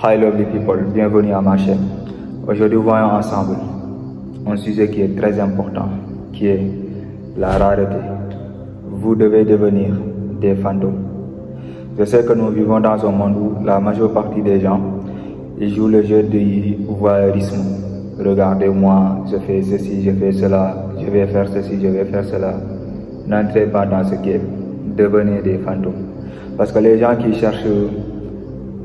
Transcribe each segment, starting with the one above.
Hi lovely people, bienvenue à ma chaîne. Aujourd'hui, voyons ensemble un sujet qui est très important, qui est la rareté. Vous devez devenir des fantômes. Je sais que nous vivons dans un monde où la majeure partie des gens ils jouent le jeu du voyeurisme. Regardez-moi, je fais ceci, je fais cela, je vais faire ceci, je vais faire cela. N'entrez pas dans ce game, devenez des fantômes. Parce que les gens qui cherchent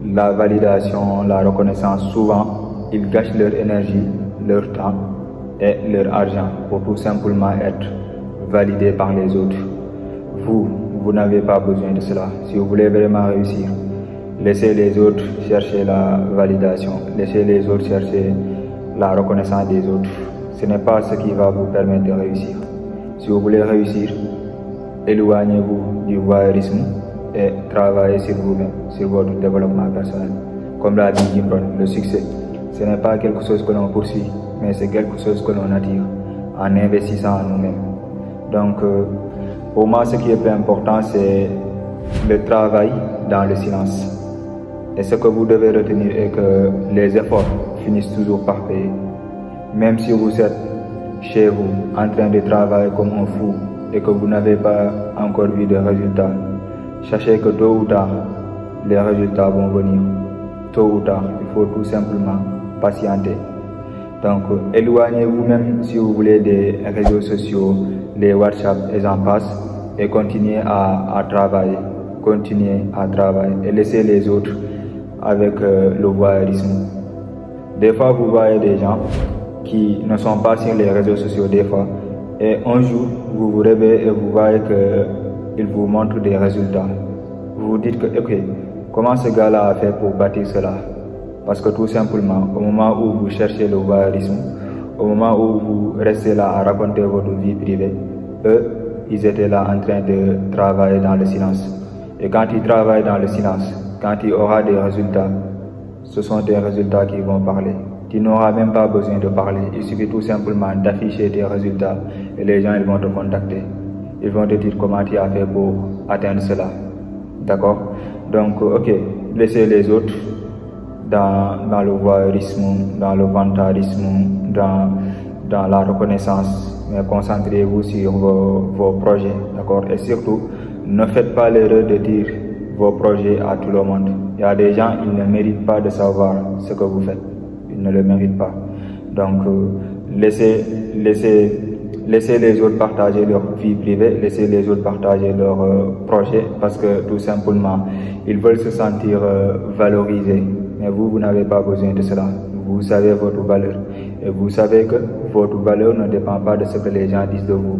la validation, la reconnaissance, souvent, ils gâchent leur énergie, leur temps et leur argent pour tout simplement être validés par les autres. Vous n'avez pas besoin de cela. Si vous voulez vraiment réussir, laissez les autres chercher la validation, laissez les autres chercher la reconnaissance des autres. Ce n'est pas ce qui va vous permettre de réussir. Si vous voulez réussir, éloignez-vous du voyeurisme et travaillez sur vous-même, sur votre développement personnel. Comme l'a dit Jim Rohn, le succès, ce n'est pas quelque chose que l'on poursuit, mais c'est quelque chose que l'on attire en investissant en nous-mêmes. Donc, pour moi, ce qui est plus important, c'est le travail dans le silence. Et ce que vous devez retenir est que les efforts finissent toujours par payer. Même si vous êtes chez vous en train de travailler comme un fou et que vous n'avez pas encore vu de résultats, sachez que tôt ou tard, les résultats vont venir. Tôt ou tard, il faut tout simplement patienter. Donc, éloignez-vous même si vous voulez des réseaux sociaux, les WhatsApp et j'en passe, et continuez à travailler. Continuez à travailler et laissez les autres avec le voyeurisme. Des fois, vous voyez des gens qui ne sont pas sur les réseaux sociaux des fois, et un jour, vous vous réveillez et vous voyez qu'il vous montre des résultats. Vous vous dites que, ok, comment ce gars-là a fait pour bâtir cela? Parce que tout simplement, au moment où vous cherchez le voyeurisme, au moment où vous restez là à raconter votre vie privée, eux, ils étaient là en train de travailler dans le silence. Et quand ils travaillent dans le silence, quand il y aura des résultats, ce sont des résultats qui vont parler. Tu n'auras même pas besoin de parler, il suffit tout simplement d'afficher tes résultats et les gens ils vont te contacter. Ils vont te dire comment tu as fait pour atteindre cela. D'accord? Donc, ok, laissez les autres dans le voyeurisme, dans le vantarisme, dans la reconnaissance, mais concentrez-vous sur vos projets. D'accord? Et surtout, ne faites pas l'erreur de dire vos projets à tout le monde. Il y a des gens, ils ne méritent pas de savoir ce que vous faites. Ils ne le méritent pas. Donc, laissez les autres partager leur vie privée, laissez les autres partager leurs projets parce que tout simplement, ils veulent se sentir valorisés. Mais vous n'avez pas besoin de cela. Vous savez votre valeur. Et vous savez que votre valeur ne dépend pas de ce que les gens disent de vous.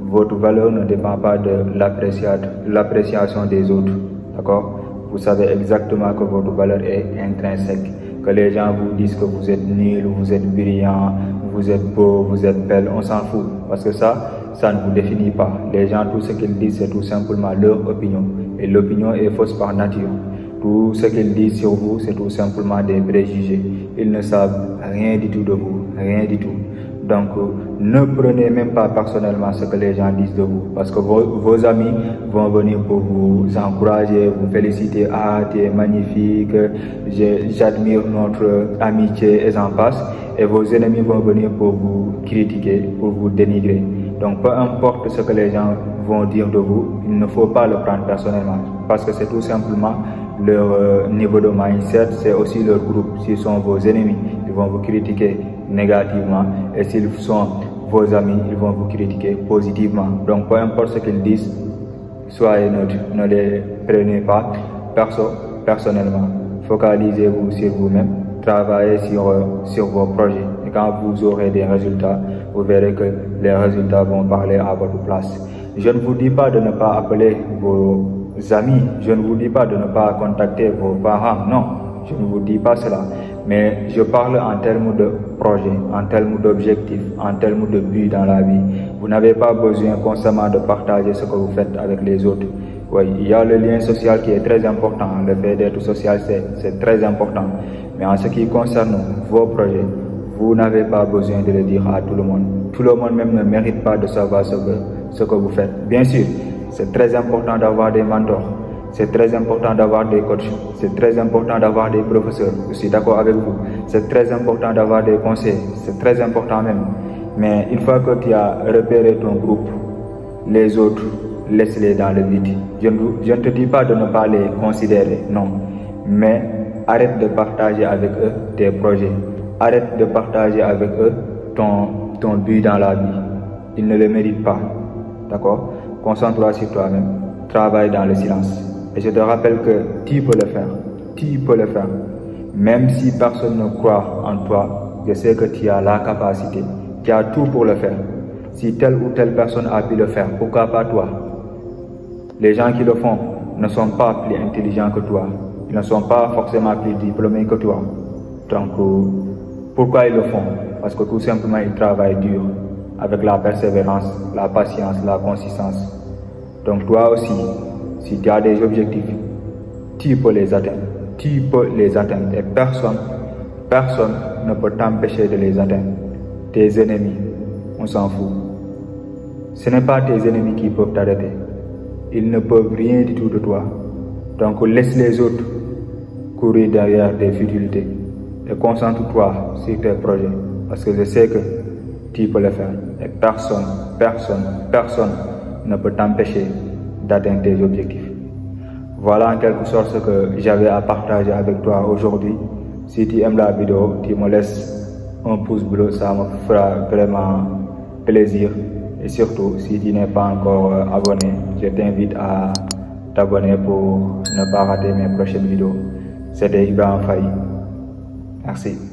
Votre valeur ne dépend pas de l'appréciation des autres. D'accord? Vous savez exactement que votre valeur est intrinsèque. Que les gens vous disent que vous êtes nul, vous êtes brillant, vous êtes beau, vous êtes belle, on s'en fout. Parce que ça ne vous définit pas. Les gens, tout ce qu'ils disent, c'est tout simplement leur opinion. Et l'opinion est fausse par nature. Tout ce qu'ils disent sur vous, c'est tout simplement des préjugés. Ils ne savent rien du tout de vous, rien du tout. Donc, ne prenez même pas personnellement ce que les gens disent de vous. Parce que vos amis vont venir pour vous encourager, vous féliciter. Ah, tu es magnifique, j'admire notre amitié et j'en passe. Et vos ennemis vont venir pour vous critiquer, pour vous dénigrer. Donc, peu importe ce que les gens vont dire de vous, il ne faut pas le prendre personnellement. Parce que c'est tout simplement leur niveau de mindset, c'est aussi leur groupe. S'ils sont vos ennemis, ils vont vous critiquer négativement. Et s'ils sont vos amis, ils vont vous critiquer positivement. Donc, peu importe ce qu'ils disent, soyez neutre. Ne les prenez pas personnellement. Focalisez-vous sur vous-même. Travaillez sur vos projets. Et quand vous aurez des résultats, vous verrez que les résultats vont parler à votre place. Je ne vous dis pas de ne pas appeler vos amis. Je ne vous dis pas de ne pas contacter vos parents. Non, je ne vous dis pas cela. Mais je parle en termes de projet, en termes d'objectifs, en termes de but dans la vie. Vous n'avez pas besoin constamment de partager ce que vous faites avec les autres. Oui, il y a le lien social qui est très important. Le fait d'être social, c'est très important. Mais en ce qui concerne vos projets, vous n'avez pas besoin de le dire à tout le monde. Tout le monde même ne mérite pas de savoir ce que vous faites. Bien sûr, c'est très important d'avoir des mentors. C'est très important d'avoir des coachs, c'est très important d'avoir des professeurs, je suis d'accord avec vous. C'est très important d'avoir des conseils, c'est très important même. Mais une fois que tu as repéré ton groupe, les autres, laisse-les dans le vide. Je ne te dis pas de ne pas les considérer, non. Mais arrête de partager avec eux tes projets. Arrête de partager avec eux ton but dans la vie. Ils ne le méritent pas, d'accord? Concentre-toi sur toi-même. Travaille dans le silence. Et je te rappelle que tu peux le faire. Tu peux le faire. Même si personne ne croit en toi, je sais que tu as la capacité. Tu as tout pour le faire. Si telle ou telle personne a pu le faire, pourquoi pas toi? Les gens qui le font ne sont pas plus intelligents que toi. Ils ne sont pas forcément plus diplômés que toi. Donc, pourquoi ils le font? Parce que tout simplement, ils travaillent dur, avec la persévérance, la patience, la consistance. Donc toi aussi, si tu as des objectifs, tu peux les atteindre. Tu peux les atteindre. Et personne ne peut t'empêcher de les atteindre. Tes ennemis, on s'en fout. Ce n'est pas tes ennemis qui peuvent t'arrêter. Ils ne peuvent rien du tout de toi. Donc laisse les autres courir derrière tes futilités. Et concentre-toi sur tes projets. Parce que je sais que tu peux le faire. Et personne ne peut t'empêcher d'atteindre tes objectifs. Voilà en quelque sorte ce que j'avais à partager avec toi aujourd'hui. Si tu aimes la vidéo, tu me laisses un pouce bleu, ça me fera vraiment plaisir. Et surtout, si tu n'es pas encore abonné, je t'invite à t'abonner pour ne pas rater mes prochaines vidéos. C'était Ibrahim Faye. Merci.